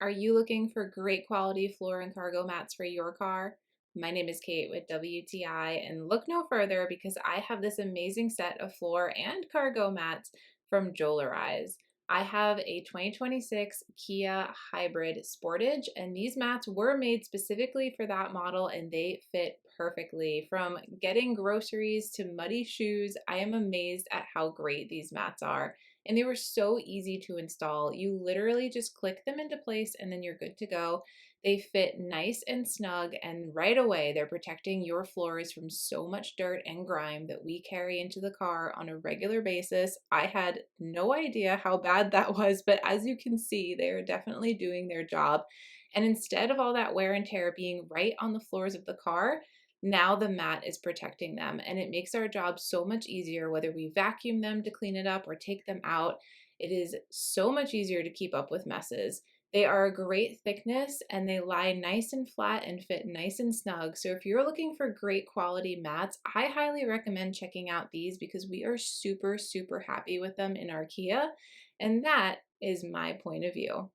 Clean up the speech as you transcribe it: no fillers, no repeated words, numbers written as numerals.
Are you looking for great quality floor and cargo mats for your car? My name is Kate with WTI, and look no further because I have this amazing set of floor and cargo mats from JOULARISE. I have a 2026 Kia Hybrid Sportage, and these mats were made specifically for that model and they fit perfectly. From getting groceries to muddy shoes, I am amazed at how great these mats are. And they were so easy to install. You literally just click them into place and then you're good to go. They fit nice and snug, and right away they're protecting your floors from so much dirt and grime that we carry into the car on a regular basis. I had no idea how bad that was, but as you can see, they are definitely doing their job. And instead of all that wear and tear being right on the floors of the car, now the mat is protecting them, and it makes our job so much easier whether we vacuum them to clean it up or take them out. It is so much easier to keep up with messes. They are a great thickness and they lie nice and flat and fit nice and snug. So if you're looking for great quality mats, I highly recommend checking out these because we are super, super happy with them in our Kia. And that is my point of view.